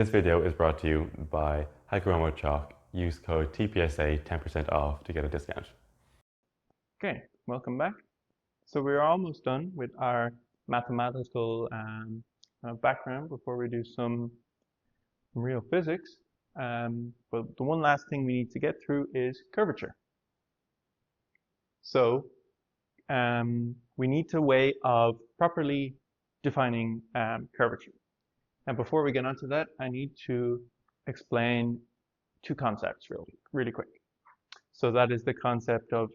This video is brought to you by Hypermomo Chalk. Use code TPSA 10% off to get a discount. Okay, welcome back. So we're almost done with our mathematical background before we do some real physics. But the one last thing we need to get through is curvature. So we need a way of properly defining curvature. And before we get onto that, I need to explain two concepts really quick. So that is the concept of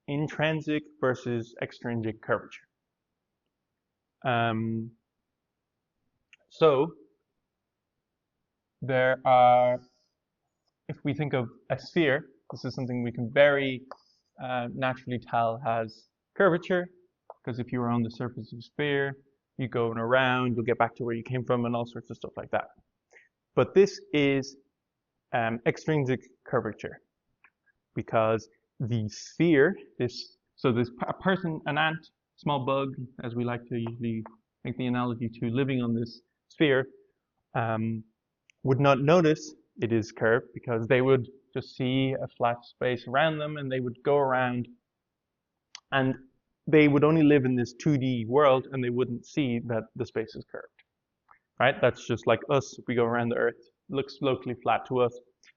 intrinsic versus extrinsic curvature. So there are, if we think of a sphere, this is something we can very naturally tell has curvature, because if you were on the surface of a sphere, you go around, you'll get back to where you came from and all sorts of stuff like that. But this is extrinsic curvature, because the sphere, this a person, an ant, small bug, as we like to usually make the analogy to living on this sphere, would not notice it is curved because they would just see a flat space around them and they would go around and they would only live in this 2D world and they wouldn't see that the space is curved, right? That's just like us. If we go around the Earth, it looks locally flat to us.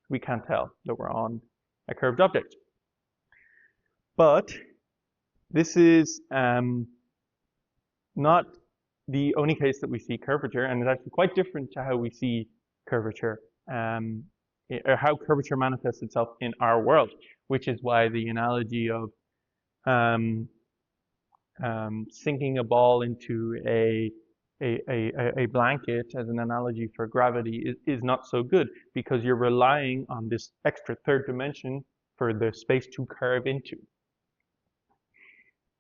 We can't tell that we're on a curved object. But this is not the only case that we see curvature, and it's actually quite different to how we see curvature, or how curvature manifests itself in our world, which is why the analogy of sinking a ball into a blanket as an analogy for gravity is not so good, because you're relying on this extra third dimension for the space to curve into.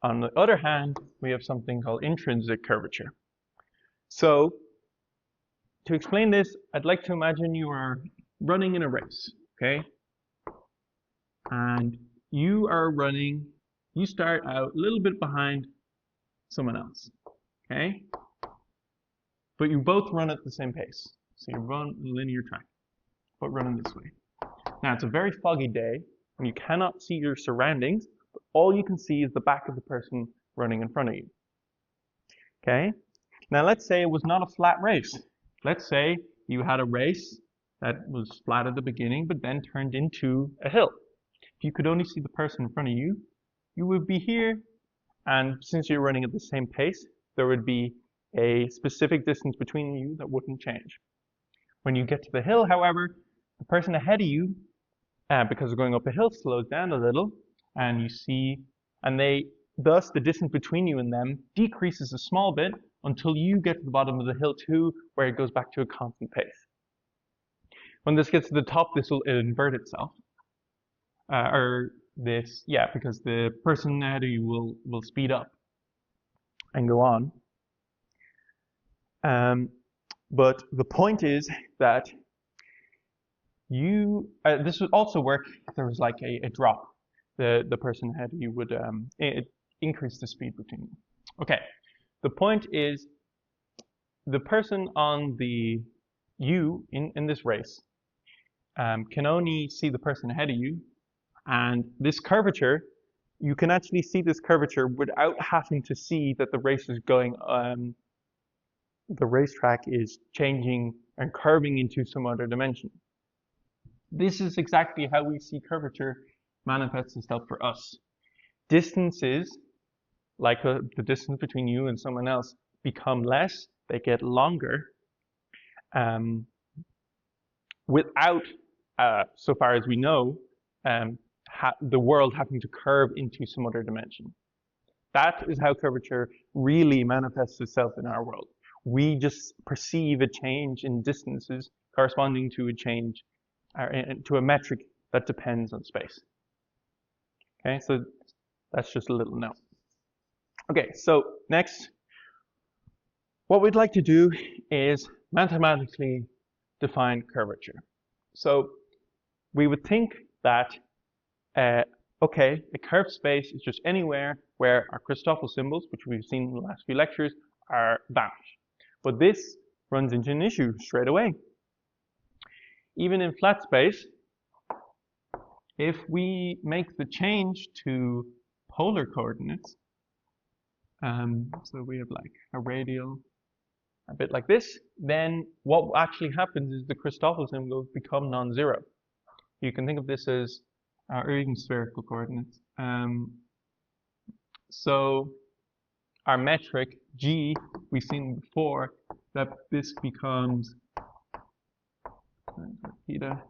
On the other hand, we have something called intrinsic curvature. So to explain this, I'd like to imagine you are running in a race, okay? And you are running, you start out a little bit behind someone else, okay? But you both run at the same pace. So you run a linear track, but running this way. Now it's a very foggy day and you cannot see your surroundings, but all you can see is the back of the person running in front of you. Okay? Now let's say it was not a flat race. Let's say you had a race that was flat at the beginning, but then turned into a hill. If you could only see the person in front of you, you would be here, and since you're running at the same pace, there would be a specific distance between you that wouldn't change. When you get to the hill, however, the person ahead of you, because they're going up a hill, slows down a little, and you see, and thus the distance between you and them decreases a small bit until you get to the bottom of the hill too, where it goes back to a constant pace. When this gets to the top, this will invert itself, because the person ahead of you will speed up and go on. But the point is that this would also work if there was like a drop. The person ahead of you would increase the speed between you. Okay, the point is the person on in this race can only see the person ahead of you, and this curvature, you can actually see this curvature without having to see that the race is going, the racetrack is changing and curving into some other dimension. This is exactly how we see curvature manifests itself for us. Distances, like the distance between you and someone else, become less, they get longer, without, so far as we know, the world having to curve into some other dimension. That is how curvature really manifests itself in our world. We just perceive a change in distances corresponding to a change, to a metric that depends on space. Okay, so that's just a little note. Okay, so next, what we'd like to do is mathematically define curvature. So we would think that, okay, a curved space is just anywhere where our Christoffel symbols, which we've seen in the last few lectures, are vanished. But this runs into an issue straight away. even in flat space, if we make the change to polar coordinates, so we have like a radial, a bit like this, then what actually happens is the Christoffel symbols become non-zero. You can think of this as, or even spherical coordinates. So our metric g, we've seen before that this becomes theta.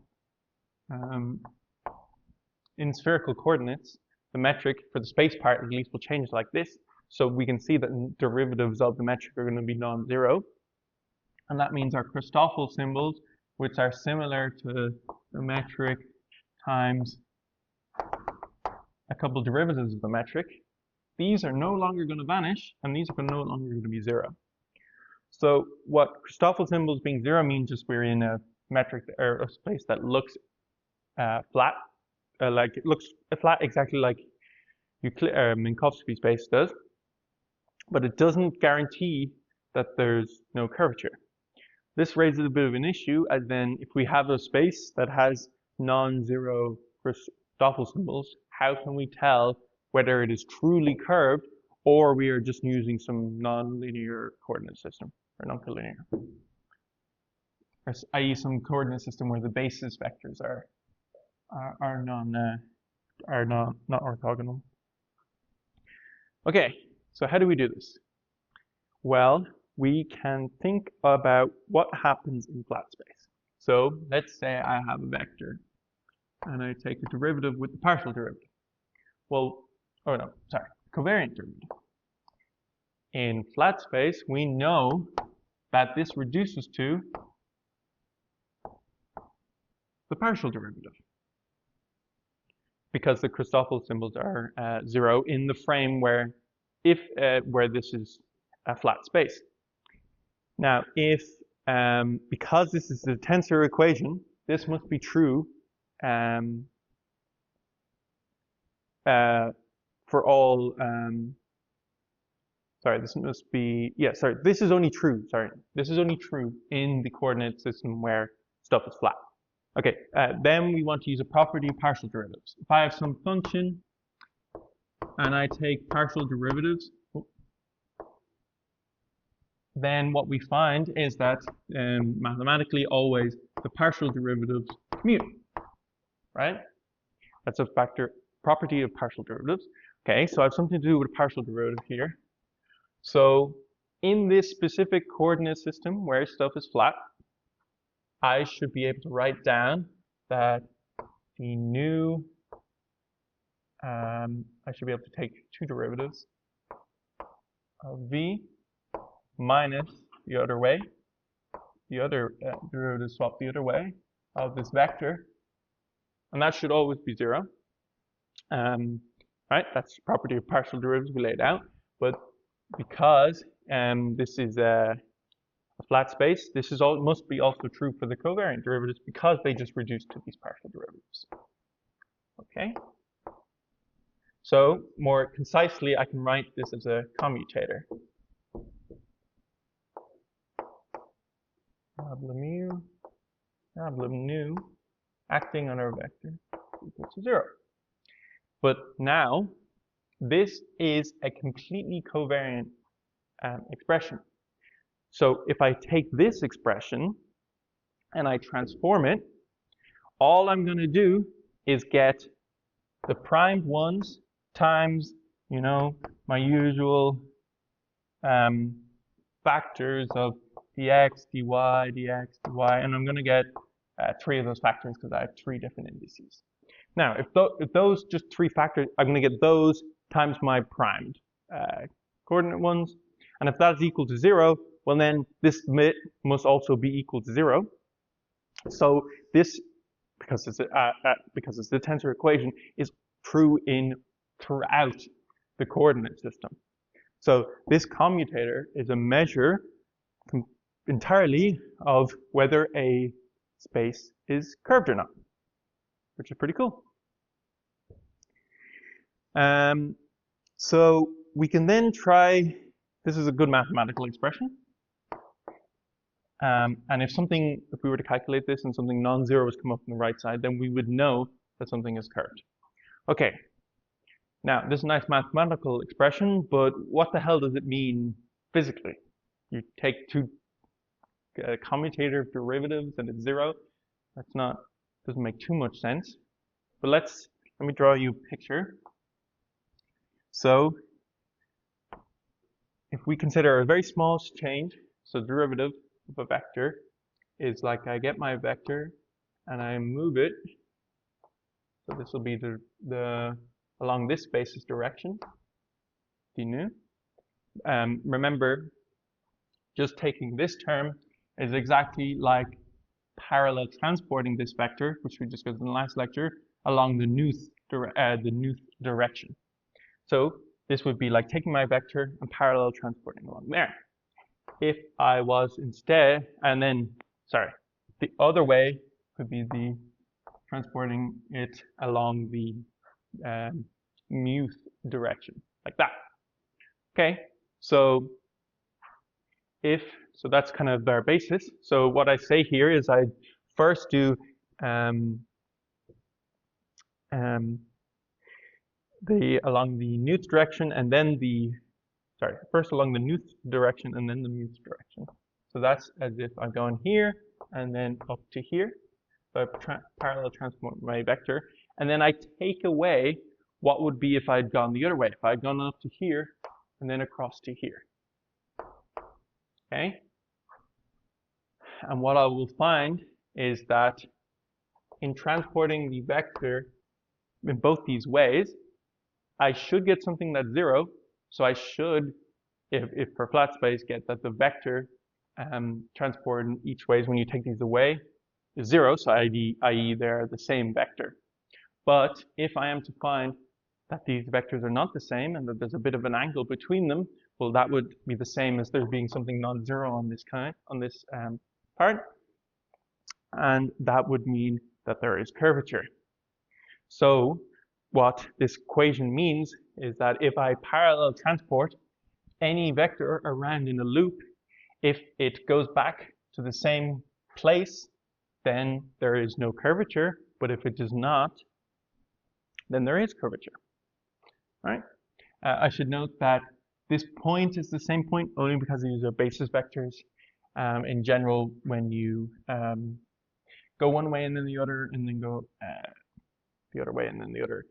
In spherical coordinates, the metric for the space part at least will change like this. So we can see that derivatives of the metric are going to be non-zero. And that means our Christoffel symbols, which are similar to the metric times a couple derivatives of the metric, these are no longer going to vanish, and these are no longer going to be zero. So what Christoffel symbols being zero means is we're in a metric or a space that looks flat, like it looks flat exactly like Minkowski space does, but it doesn't guarantee that there's no curvature. This raises a bit of an issue, as then if we have a space that has non-zero Christoffel symbols, how can we tell whether it is truly curved or we are just using some non-linear coordinate system or non-collinear, i.e. some coordinate system where the basis vectors are not orthogonal. Okay, so how do we do this? Well, we can think about what happens in flat space. So let's say I have a vector and I take a derivative with the partial derivative. Well, oh no, sorry, covariant derivative. In flat space, we know that this reduces to the partial derivative because the Christoffel symbols are zero in the frame where this is a flat space. Now, if because this is the tensor equation, this must be true for all. Sorry, this must be this is only true. Sorry, this is only true in the coordinate system where stuff is flat. Okay, then we want to use a property of partial derivatives. If I have some function and I take partial derivatives, then what we find is that mathematically always the partial derivatives commute, right? That's a property of partial derivatives. Okay, so I have something to do with a partial derivative here. So in this specific coordinate system where stuff is flat, I should be able to write down that the new, I should be able to take two derivatives of v minus the other way, the other derivative swap the other way of this vector, and that should always be zero. Right, that's the property of partial derivatives we laid out, but because this is a flat space, this is must be also true for the covariant derivatives because they just reduce to these partial derivatives. Okay. So more concisely, I can write this as a commutator. Nu acting on our vector equal to zero. But now, this is a completely covariant expression. So if I take this expression and I transform it, all I'm going to do is get the primed ones times, my usual factors of dx, dy, dx, dy, and I'm going to get 3 of those factors because I have 3 different indices. Now, if those just 3 factors, I'm going to get those times my primed coordinate ones, and if that's equal to 0, well then this must also be equal to 0. So this, because it's the tensor equation, is true throughout the coordinate system. So this commutator is a measure entirely of whether a space is curved or not, which is pretty cool. So we can then try, this is a good mathematical expression. And if we were to calculate this and something non-zero was come up on the right side, then we would know that something is curved. Okay. Now, this is a nice mathematical expression, but what the hell does it mean physically? You take two commutative derivatives and it's zero. Doesn't make too much sense. But let me draw you a picture. So, if we consider a very small change, so derivative of a vector is like I get my vector and I move it. So this will be along this basis direction, d nu. Remember, just taking this term is exactly like parallel transporting this vector, which we discussed in the last lecture, along the nuth direction. So this would be like taking my vector and parallel transporting along there. If I was instead, the other way could be the transporting it along the muth direction, like that. Okay, so that's kind of our basis. So what I say here is I first do along the nuth direction and then first along the nuth direction and then the muth direction. So that's as if I'm going here and then up to here. So I parallel transport my vector, and then I take away what would be if I'd gone the other way. If I'd gone up to here and then across to here. Okay? And what I will find is that in transporting the vector in both these ways, I should get something that's zero. So I should, if for flat space, get that the vector transported in each ways when you take these away is zero, so i.e. they're the same vector. But if I am to find that these vectors are not the same and that there's a bit of an angle between them, well, that would be the same as there being something non-zero on this part, and that would mean that there is curvature. So what this equation means is that if I parallel transport any vector around in a loop, if it goes back to the same place, then there is no curvature, but if it does not, then there is curvature. All right? I should note that this point is the same point only because these are basis vectors. In general, when you go one way and then the other, and then go the other way and then the other,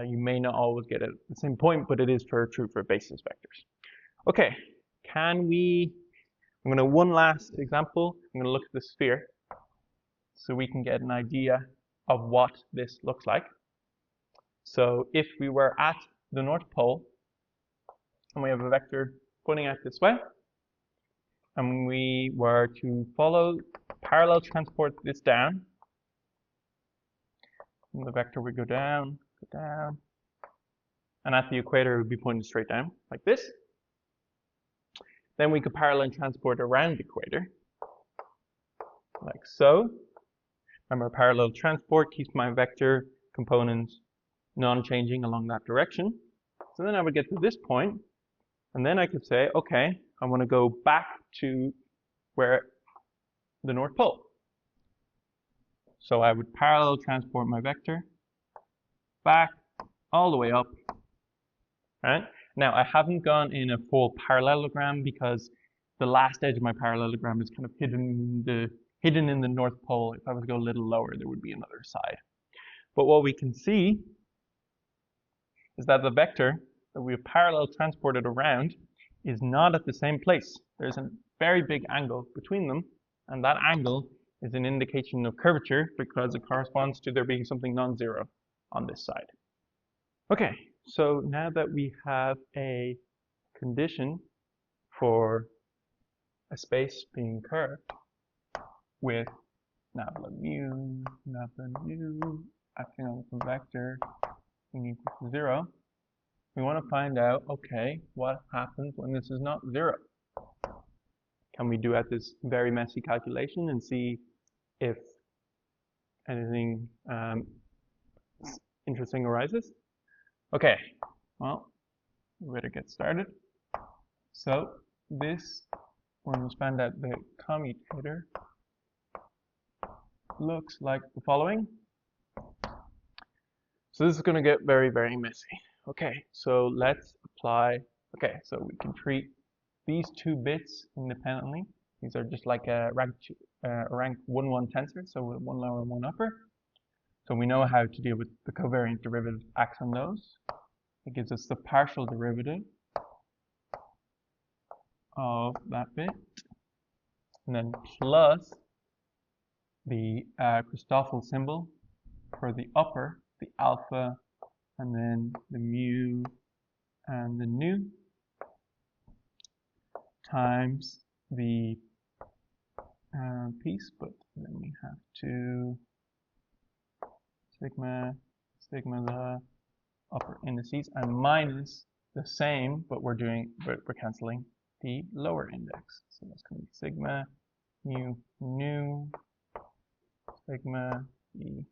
you may not always get it at the same point, but it is true for basis vectors. Okay, one last example. I'm going to look at the sphere so we can get an idea of what this looks like. So if we were at the North Pole and we have a vector pointing out this way, and we were to parallel transport this down, and the vector would go down, and at the equator it would be pointing straight down, like this. Then we could parallel transport around the equator, like so. Remember, parallel transport keeps my vector components non-changing along that direction. So then I would get to this point, and then I could say, okay, I want to go back to where the North Pole. So I would parallel transport my vector back all the way up. Right? Now I haven't gone in a full parallelogram because the last edge of my parallelogram is kind of hidden in the North Pole. If I was to go a little lower, there would be another side. But what we can see is that the vector that we have parallel transported around is not at the same place. There's a very big angle between them, and that angle is an indication of curvature because it corresponds to there being something non-zero on this side. Okay, so now that we have a condition for a space being curved with nabla mu acting on the vector being equal to 0, we want to find out, okay, what happens when this is not 0? Can we do at this very messy calculation and see if anything interesting arises? Okay, well, we better get started. So this we're going to expand out the commutator. Looks like the following. So this is going to get very, very messy. Okay, so let's apply. Okay, so we can treat these two bits independently. These are just like a rank 1-1 tensor, so with one lower and one upper. So we know how to deal with the covariant derivative acts on those. It gives us the partial derivative of that bit, and then plus the Christoffel symbol for the upper, the alpha, and then the mu and the nu, times the piece, but then we have to sigma the upper indices, and minus the same, but we're canceling the lower index. So that's going to be sigma mu nu sigma e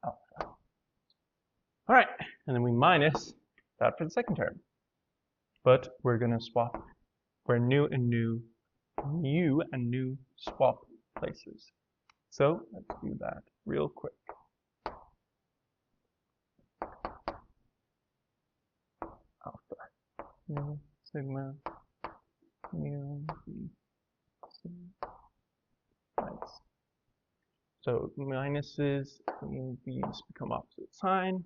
alpha. All right, and then we minus that for the second term. But we're going to swap where mu and nu swap places. So let's do that real quick. Alpha mu sigma mu e sigma. Nice. So minuses and these become opposite sign,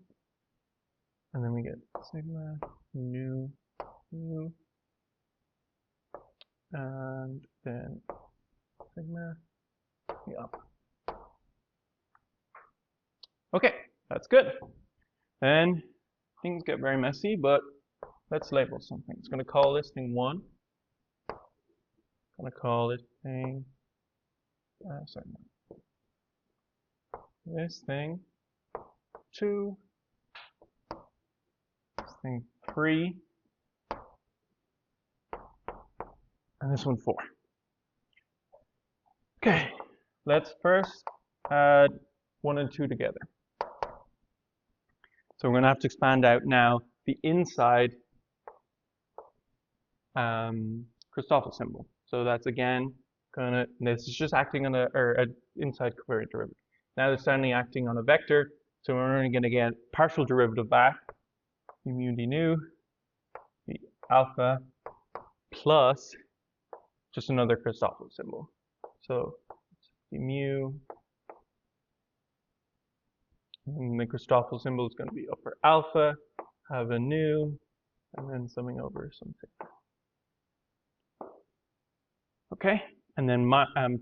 and then we get sigma nu mu, and then sigma the up. Okay, that's good. Then things get very messy, but let's label something. It's going to call this thing 1. Going to call it thing. Sorry, no. This thing 2. This thing 3. And this one 4. Okay, let's first add 1 and 2 together. So we're going to have to expand out now the inside Christoffel symbol. So that's again this is just acting on an inside covariant derivative. Now it's only acting on a vector, so we're only going to get partial derivative back, d mu d nu, the alpha, plus just another Christoffel symbol. So d mu, and the Christoffel symbol is going to be upper alpha, have a nu, and then summing over something. Okay, and then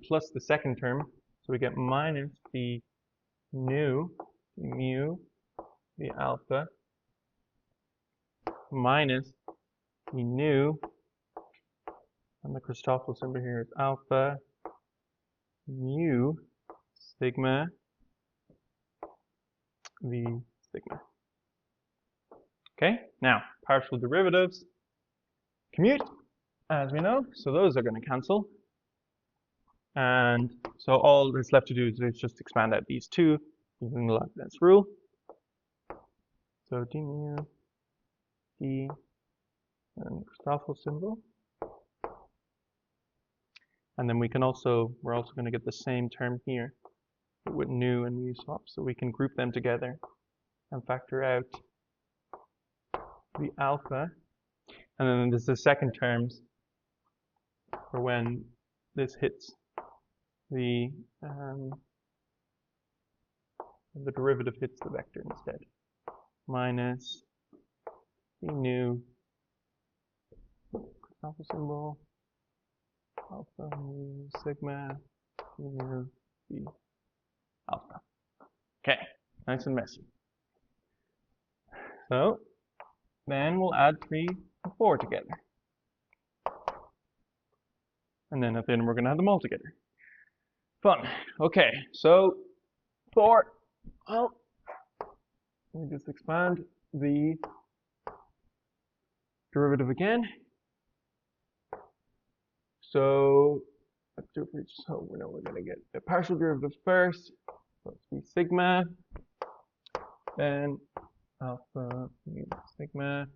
plus the second term, so we get minus the nu, the mu, the alpha, minus the nu, and the Christoffel symbol here is alpha, mu, sigma, the sigma. Okay, now partial derivatives commute, as we know, so those are going to cancel. And so all that's left to do is just expand out these two using the Leibniz rule. So d mu, d, and Christoffel symbol. And then we're also going to get the same term here with nu and mu swap, so we can group them together and factor out the alpha. And then there's the second terms for when this hits the derivative hits the vector instead. Minus the nu Christoffel symbol, alpha mu sigma mu the alpha. Okay, nice and messy. So then we'll add 3 and 4 together. And then at the end we're going to have them all together. Fun. Okay, so 4. Well, let me just expand the derivative again. So let's do it for each. So we know we're going to get the partial derivative first. So let's be sigma, then alpha mu sigma,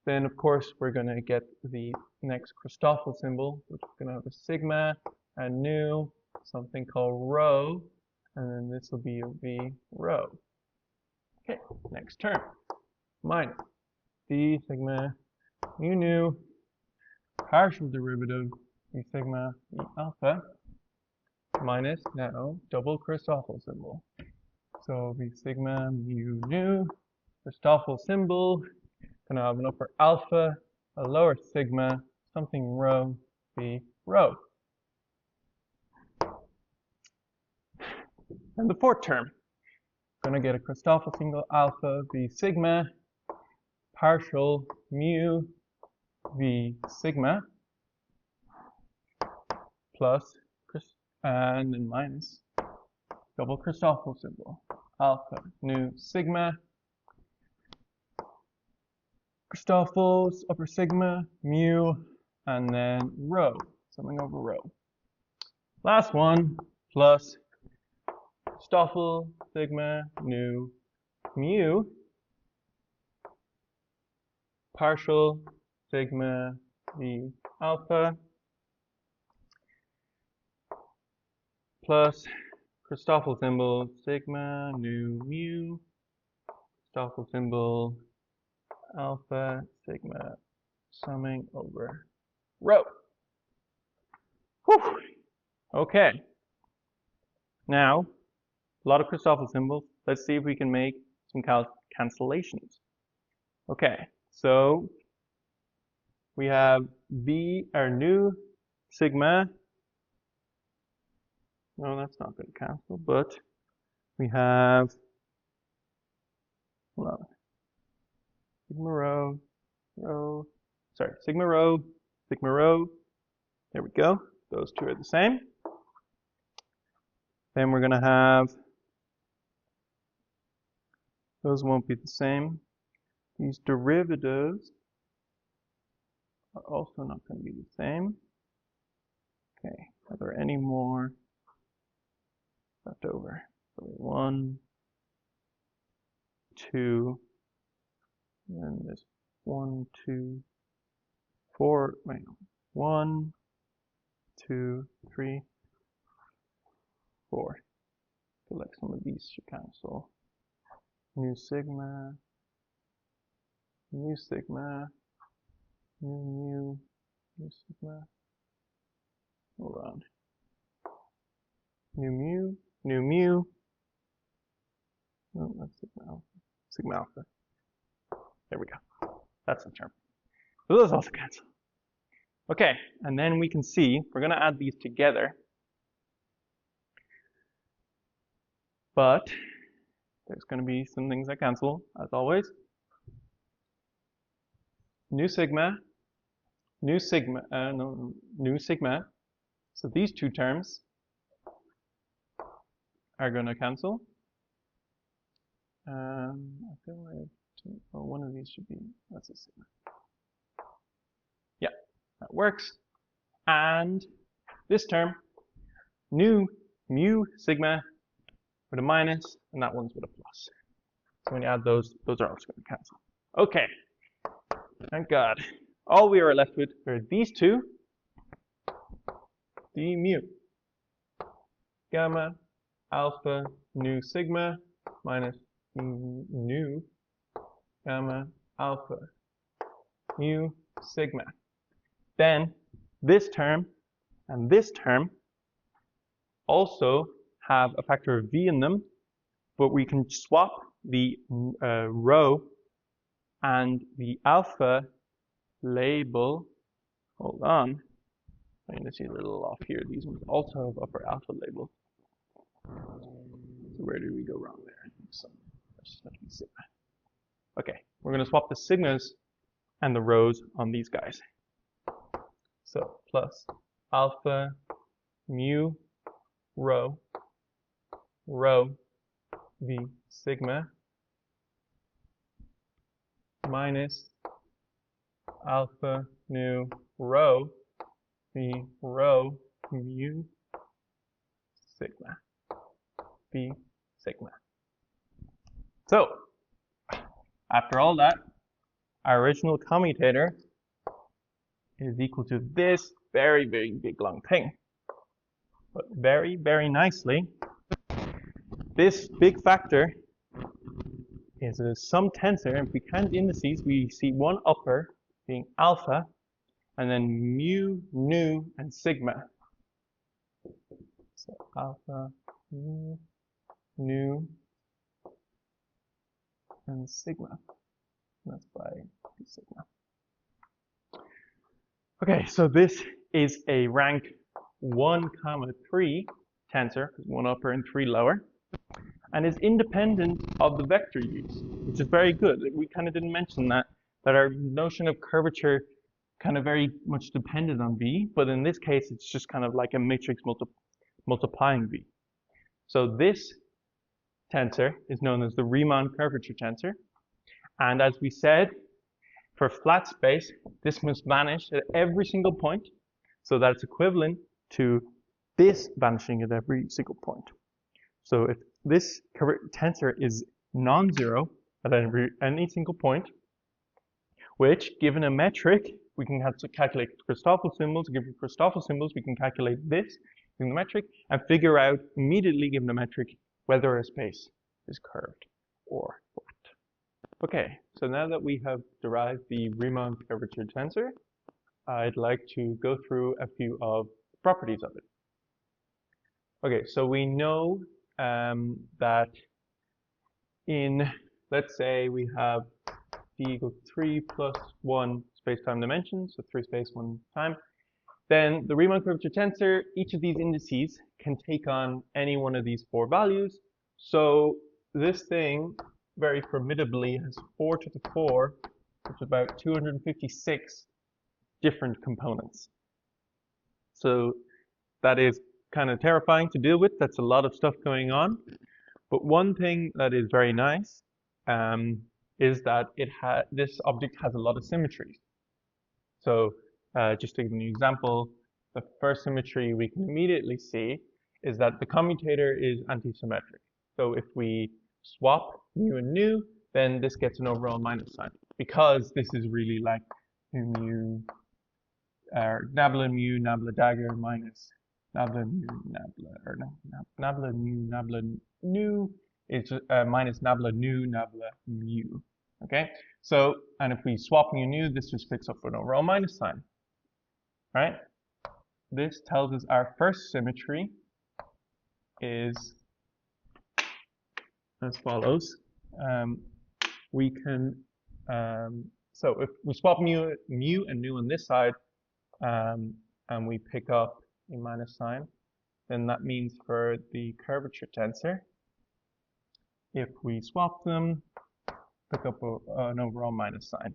Then, of course, we're going to get the next Christoffel symbol, which is going to have a sigma, a nu, something called rho, and then this will be a v rho. Okay, next term. Minus d sigma mu nu partial derivative v sigma v alpha minus now double Christoffel symbol. So v sigma mu nu Christoffel symbol, gonna have an upper alpha, a lower sigma, something rho, v rho. And the fourth term, gonna get a Christoffel symbol alpha v sigma partial mu v sigma plus and then minus double Christoffel symbol alpha nu sigma Christoffel's upper sigma mu and then rho, something over rho. Last one plus Christoffel sigma nu mu partial sigma v alpha plus Christoffel symbol sigma nu mu Christoffel symbol alpha sigma summing over rho. Whew. Okay. Now, a lot of Christoffel symbols. Let's see if we can make some cancellations. Okay, so we have v or nu sigma. No, that's not going to cancel, but we have, hold on, sigma rho, rho, sorry, sigma rho, there we go, those two are the same. Then we're going to have, those won't be the same. These derivatives are also not going to be the same. Okay, are there any more left over? So 1, 2, and then there's 1, 2, 4, wait, 1, 2, 3, 4. I feel like some of these should cancel. Nu sigma, nu sigma, nu mu, nu sigma. Hold on. Nu mu, nu mu. No, that's sigma alpha. Sigma alpha. There we go. That's the term. So those also cancel. Okay, and then we can see, we're going to add these together. But there's going to be some things that cancel, as always. Nu sigma, nu sigma, nu sigma. So these two terms are going to cancel. I feel like one of these should be, that's a sigma. Yeah, that works. And this term, nu mu sigma with a minus, and that one's with a plus. So when you add those are also going to cancel. Okay, thank God. All we are left with are these two, d mu, gamma, alpha, nu sigma, minus nu, gamma, alpha, mu, sigma. Then this term and this term also have a factor of v in them, but we can swap the rho and the alpha label. Hold on, I'm going to see a little off here. These ones also have upper alpha label. So where did we go wrong there? So let's just be sigma. Okay, we're going to swap the sigmas and the rhos on these guys. So plus alpha mu rho v sigma minus alpha nu rho v rho mu sigma v sigma. So after all that, our original commutator is equal to this very, very big long thing. But very, very nicely, this big factor is a sum tensor. If we count indices, we see one upper being alpha, and then mu, nu, and sigma. So alpha, mu, nu, and sigma. That's by sigma. Okay, so this is a rank 1, 3 tensor, one upper and 3 lower, and is independent of the vector use, which is very good. We kind of didn't mention that our notion of curvature kind of very much depended on V, but in this case, it's just kind of like a matrix multiplying V. So this tensor is known as the Riemann curvature tensor. And as we said, for flat space, this must vanish at every single point, so that it's equivalent to this vanishing at every single point. So if this tensor is non-zero at any single point, which, given a metric, we can have to calculate Christoffel symbols. Given Christoffel symbols, we can calculate this in the metric and figure out immediately, given the metric, whether a space is curved or flat. Okay, so now that we have derived the Riemann curvature tensor, I'd like to go through a few of the properties of it. Okay, so we know that in, let's say we have d equals 3 plus 1 space-time dimensions, so 3 space, 1 time, then the Riemann curvature tensor, each of these indices can take on any one of these 4 values. So this thing very formidably has 4 to the 4, which is about 256 different components. So that is kind of terrifying to deal with. That's a lot of stuff going on. But one thing that is very nice is that this object has a lot of symmetries. So just to give an example, the first symmetry we can immediately see is that the commutator is antisymmetric. So if we swap mu and nu, then this gets an overall minus sign, because this is really like mu, nabla mu, nabla dagger minus nabla mu, nabla, or no, nabla mu, nabla nu is minus nabla nu, nabla mu. Okay, so, and if we swap mu nu, this just picks up an overall minus sign. Right? This tells us our first symmetry is as follows. We can, so if we swap mu and nu on this side, and we pick up a minus sign, then that means for the curvature tensor, if we swap them, pick up an overall minus sign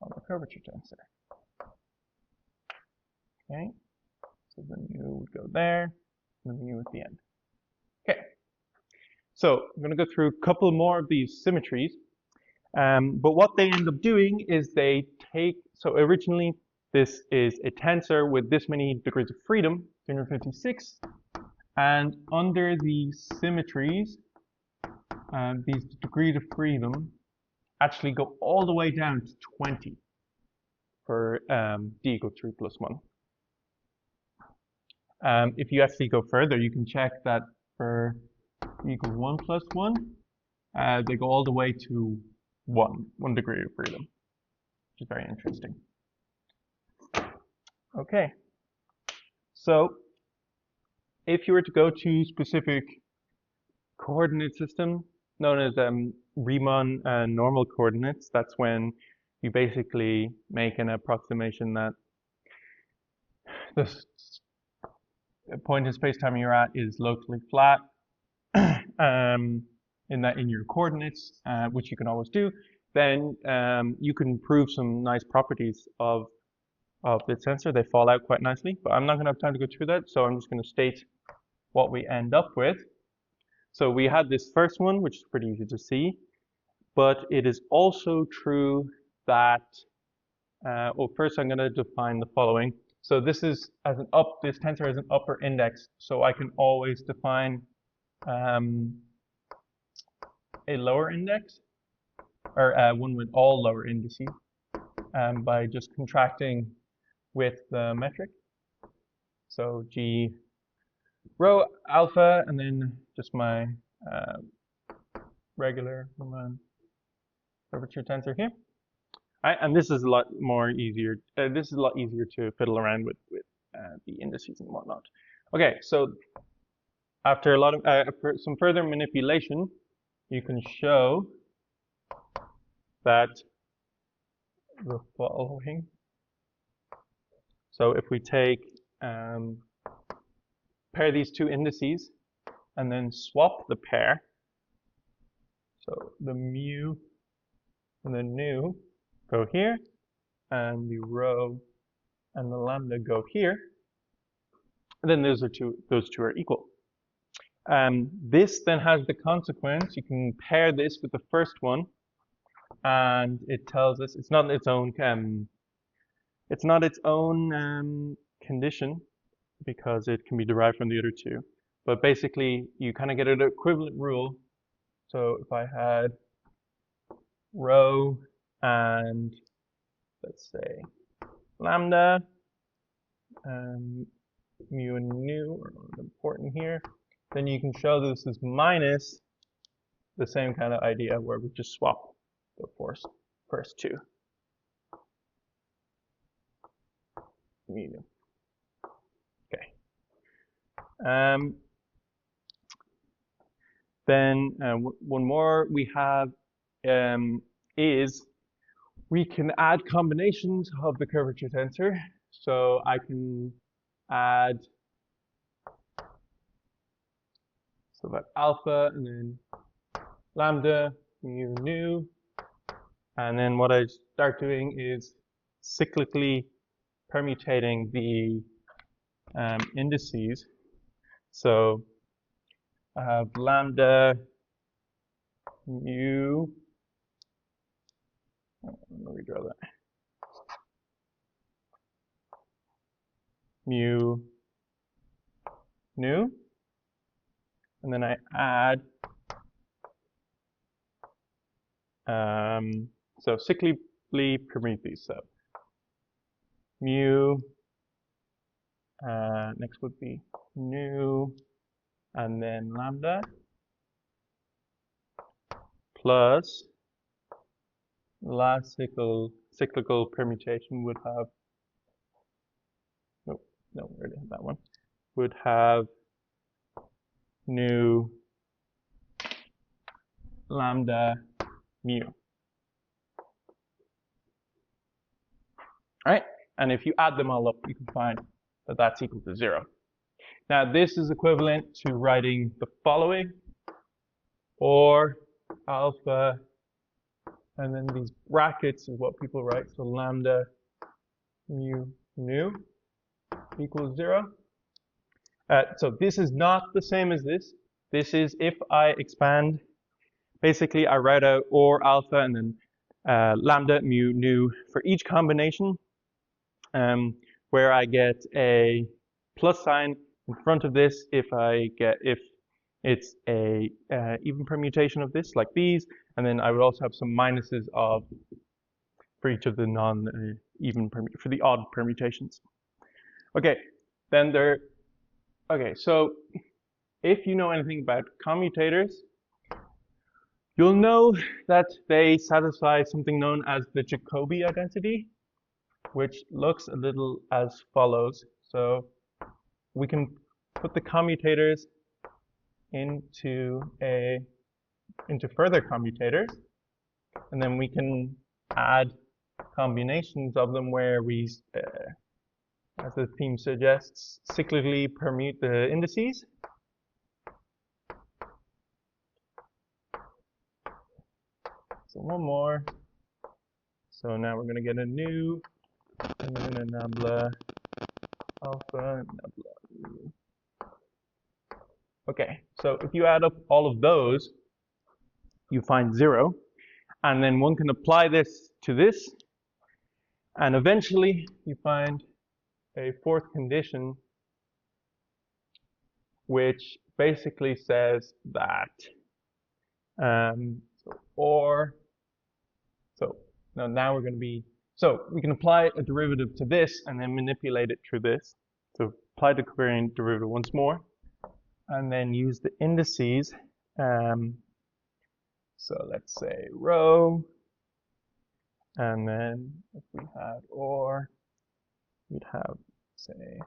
on the curvature tensor. Okay, so the nu would go there, and the mu at the end. Okay, so I'm going to go through a couple more of these symmetries, but what they end up doing is they take, so originally this is a tensor with this many degrees of freedom, 256, and under these symmetries, these degrees of freedom actually go all the way down to 20 for d equals 3 plus 1. If you actually go further, you can check that for d equals 1 plus 1, they go all the way to 1 degree of freedom, which is very interesting. Okay, so if you were to go to specific coordinate system known as Riemann normal coordinates, that's when you basically make an approximation that the point in space-time you're at is locally flat in your coordinates, which you can always do, then you can prove some nice properties of the tensor. They fall out quite nicely, but I'm not going to have time to go through that, so I'm just going to state what we end up with. So we had this first one, which is pretty easy to see, but it is also true that, well, first I'm going to define the following. So this is this tensor has an upper index, so I can always define a lower index, or one with all lower indices. by just contracting with the metric. So G rho alpha, and then just my regular Riemann curvature tensor here. Right, and this is a lot more easier. This is a lot easier to fiddle around with the indices and whatnot. Okay, so after a lot of some further manipulation, you can show that the following. So if we take pair these two indices and then swap the pair, so the mu and the nu go here, and the rho and the lambda go here, and then those two are equal. This then has the consequence, you can pair this with the first one, and it tells us it's not its own condition, because it can be derived from the other two. But basically, you kind of get an equivalent rule. So if I had rho and let's say lambda, mu and nu are not important here, then you can show this is minus the same kind of idea where we just swap the first two. Mu. Okay. Then one more we have is we can add combinations of the curvature tensor. So I can add, so that alpha and then lambda, mu, nu, and then what I start doing is cyclically permutating the indices. So I have lambda, mu, let me redraw that, mu, nu, and then I add, so cyclically permute these. So mu, next would be nu, and then lambda, plus last cyclical permutation would have, no, we already have that one, would have nu, lambda, mu. All right, and if you add them all up, you can find that that's equal to 0. Now this is equivalent to writing the following, or alpha, and then these brackets is what people write, so lambda, mu, nu equals 0. So this is not the same as this. This is if I expand, basically I write out or alpha and then lambda, mu, nu for each combination, where I get a plus sign in front of this if it's a even permutation of this, like these, and then I would also have some minuses for each of the non-even for the odd permutations. Okay, then so if you know anything about commutators, you'll know that they satisfy something known as the Jacobi identity, which looks a little as follows. So we can put the commutators into further commutators, and then we can add combinations of them where we, as the theme suggests, cyclically permute the indices. So one more. So now we're going to get a nu, and then a nabla alpha, nabla nu. Okay, so if you add up all of those, you find 0. And then one can apply this to this, and eventually you find a fourth condition, which basically says that, so now we're going to be So we can apply a derivative to this and then manipulate it through this. So apply the covariant derivative once more, and then use the indices. So let's say rho, and then if we had or, we'd have, say,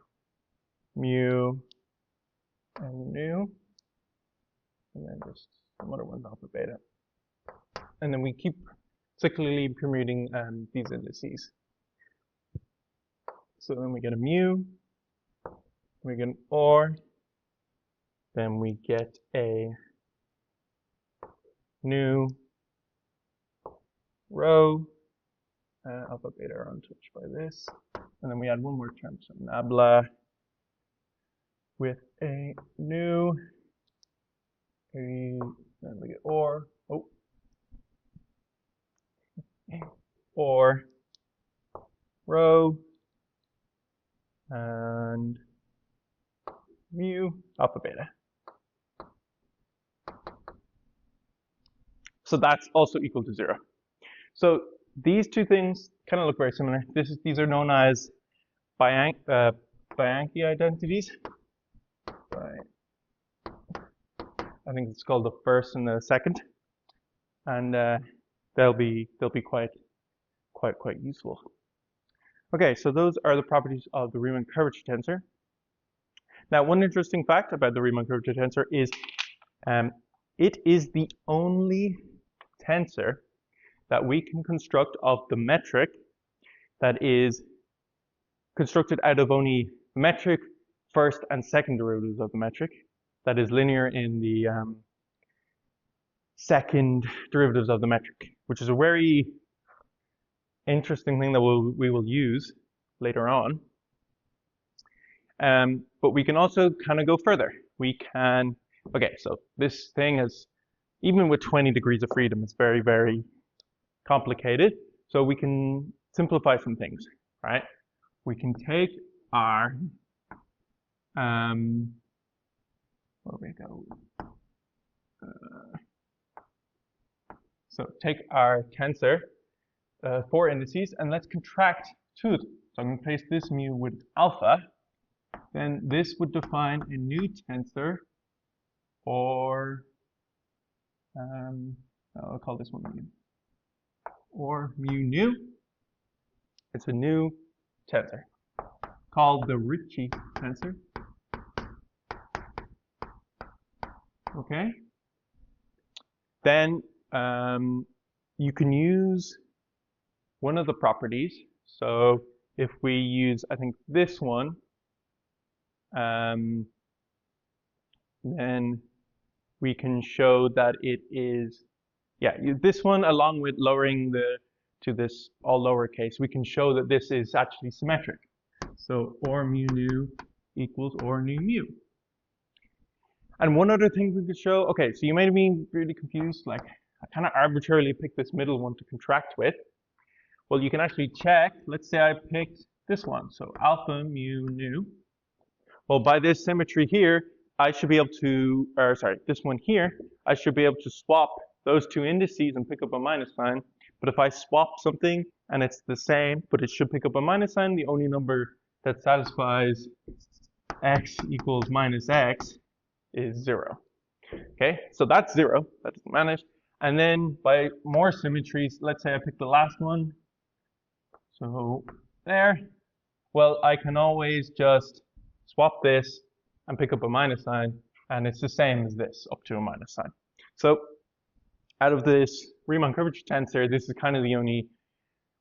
mu and nu, and then just some other ones, alpha, beta. And then we keep cyclically permuting these indices. So then we get a mu, we get an or, then we get a nu, rho, alpha, beta are untouched by this. And then we add one more term, so nabla with a nu, then we get or, or rho, and mu, alpha, beta. So that's also equal to 0. So these two things kind of look very similar. These are known as Bianchi identities. I think it's called the first and the second, and they'll be quite useful. Okay, so those are the properties of the Riemann curvature tensor. Now, one interesting fact about the Riemann curvature tensor is it is the only tensor that we can construct of the metric that is constructed out of only metric first and second derivatives of the metric, that is linear in the second derivatives of the metric, which is a very interesting thing that we will use later on. But we can also kind of go further. We can, okay, so this thing is, even with 20 degrees of freedom, it's very, very complicated. So we can simplify some things, right? We can take our, where we go? So take our tensor, 4 indices, and let's contract 2 of them. So I'm going to place this mu with alpha. Then this would define a new tensor, or I'll call this one mu, or mu nu. It's a new tensor called the Ricci tensor. Okay. Then you can use one of the properties. So if we use, I think, this one, then we can show that it is, this one along with lowering to this all lowercase, we can show that this is actually symmetric. So or mu nu equals or nu mu. And one other thing we could show, okay, so you might have been really confused, like I kind of arbitrarily picked this middle one to contract with. Well, you can actually check, let's say I picked this one, so alpha mu nu. Well, by this symmetry here, I should be able to, or sorry, this one here, I should be able to swap those two indices and pick up a minus sign. But if I swap something and it's the same, but it should pick up a minus sign, the only number that satisfies x equals minus x is 0. Okay, so that's 0, that doesn't vanish. And then by more symmetries, let's say I pick the last one. So there, well, I can always just swap this and pick up a minus sign, and it's the same as this, up to a minus sign. So out of this Riemann curvature tensor, this is kind of the only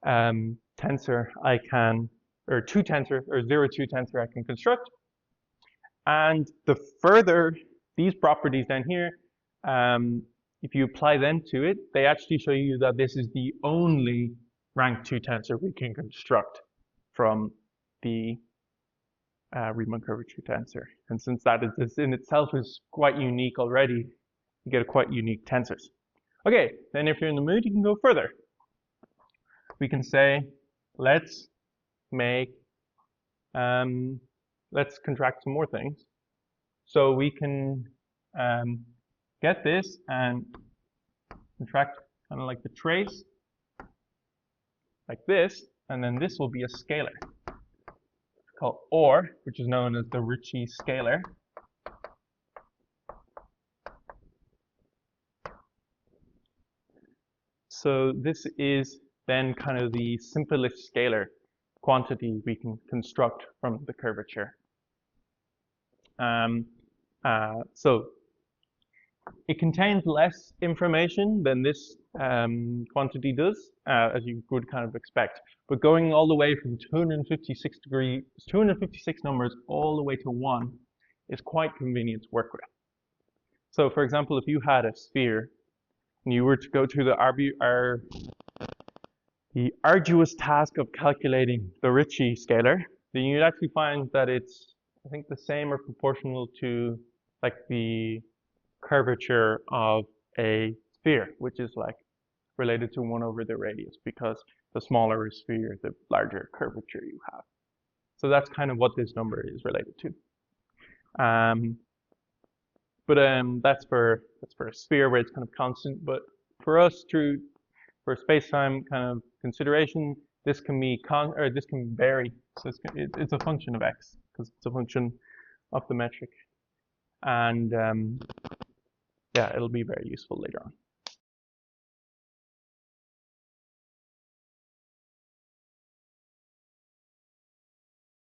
tensor I can, or 2 tensor, or 0, 2 tensor I can construct. And the further these properties down here, if you apply them to it, they actually show you that this is the only rank 2 tensor we can construct from the Riemann curvature tensor. And since that is, this in itself is quite unique already, you get a quite unique tensors. Okay, then if you're in the mood, you can go further. We can say, let's make, let's contract some more things. So we can get this and contract kind of like the trace, like this. and then this will be a scalar called or, which is known as the Ricci scalar. So this is then kind of the simplest scalar quantity we can construct from the curvature. So it contains less information than this quantity does, as you would kind of expect. But going all the way from 256 numbers all the way to 1 is quite convenient to work with. So for example, if you had a sphere and you were to go through the arduous task of calculating the Ricci scalar, then you'd actually find that it's, I think, the same or proportional to like the curvature of a sphere, which is like related to 1 over the radius, because the smaller a sphere, the larger curvature you have. So that's kind of what this number is related to. That's for a sphere where it's kind of constant. But for us, for space-time kind of consideration, this can vary. So it's a function of x, because it's a function of the metric, and yeah, it'll be very useful later on.